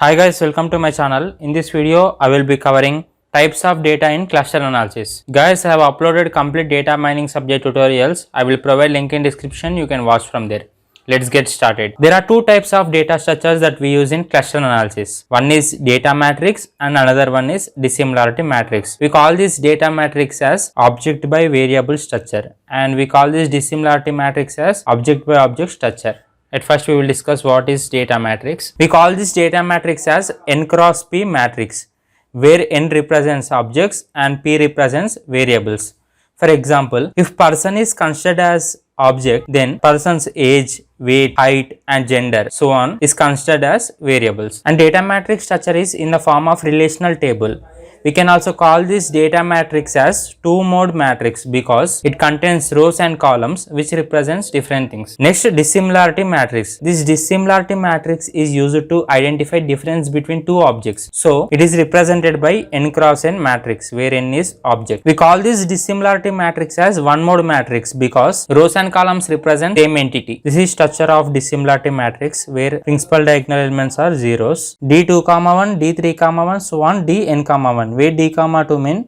Hi guys, welcome to my channel. In this video, I will be covering types of data in cluster analysis. Guys, I have uploaded complete data mining subject tutorials. I will provide link in description. You can watch from there. Let's get started. There are two types of data structures that we use in cluster analysis. One is data matrix and another one is dissimilarity matrix. We call this data matrix as object by variable structure and we call this dissimilarity matrix as object by object structure. At first we will discuss what is data matrix. We call this data matrix as n cross p matrix where n represents objects and p represents variables. For example, if person is considered as object, then person's age, weight, height and gender so on is considered as variables. And data matrix structure is in the form of relational table. We can also call this data matrix as two-mode matrix because it contains rows and columns which represents different things. Next, dissimilarity matrix. This dissimilarity matrix is used to identify difference between two objects. So, it is represented by n cross n matrix where n is object. We call this dissimilarity matrix as one-mode matrix because rows and columns represent same entity. This is structure of dissimilarity matrix where principal diagonal elements are zeros. D2, 1, D3, 1, so on, Dn, 1. Where d comma 2 mean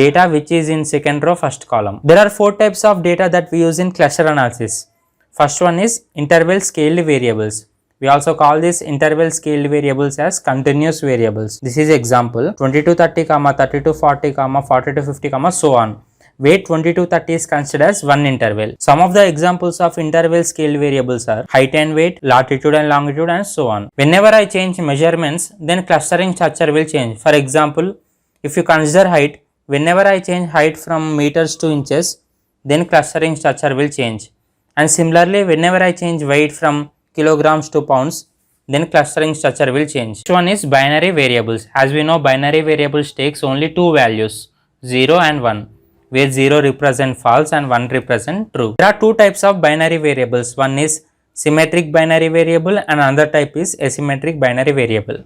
data which is in second row first column. There are four types of data that we use in cluster analysis. First one is interval scaled variables. We also call this interval scaled variables as continuous variables. This is example 2230, 3240, 4250, so on. Where 2230 is considered as one interval. Some of the examples of interval scaled variables are height and weight, latitude and longitude and so on. Whenever I change measurements, then clustering structure will change. For example, if you consider height, whenever I change height from meters to inches, then clustering structure will change. And similarly, whenever I change weight from kilograms to pounds, then clustering structure will change. Next one is binary variables. As we know, binary variables takes only two values, 0 and 1, where 0 represent false and 1 represent true. There are two types of binary variables. One is symmetric binary variable and another type is asymmetric binary variable.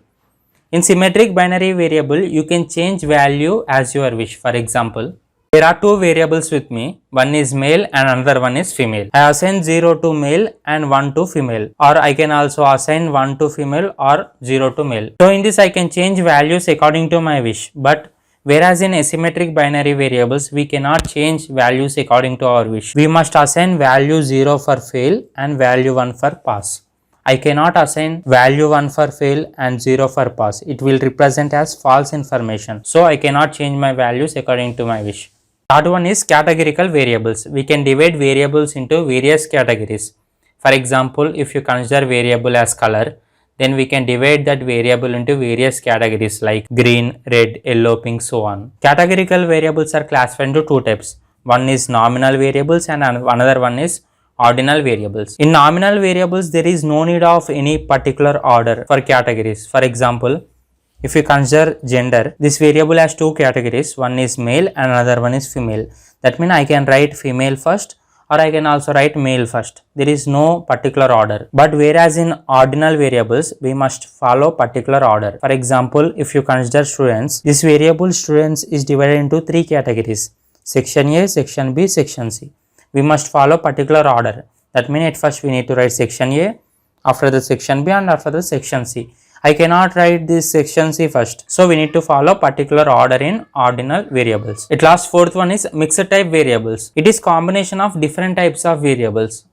In symmetric binary variable, you can change value as your wish. For example, there are two variables with me. One is male and another one is female. I assign 0 to male and 1 to female. Or I can also assign 1 to female or 0 to male. So in this I can change values according to my wish. But whereas in asymmetric binary variables, we cannot change values according to our wish. We must assign value 0 for fail and value 1 for pass. I cannot assign value 1 for fail and 0 for pass. It will represent as false information. So I cannot change my values according to my wish. Third one is categorical variables. We can divide variables into various categories. For example, if you consider variable as color, then we can divide that variable into various categories like green, red, yellow, pink, so on. Categorical variables are classified into two types. One is nominal variables and another one is ordinal variables. In nominal variables, there is no need of any particular order for categories. For example, if you consider gender, this variable has two categories. One is male and another one is female. That means I can write female first or I can also write male first. There is no particular order. But whereas in ordinal variables, we must follow particular order. For example, if you consider students, this variable students is divided into three categories. Section A, Section B, Section C. We must follow particular order. That means at first we need to write section A, after the section B and after the section C. I cannot write this section C first. So we need to follow particular order in ordinal variables. At last fourth one is mixed type variables. It is combination of different types of variables.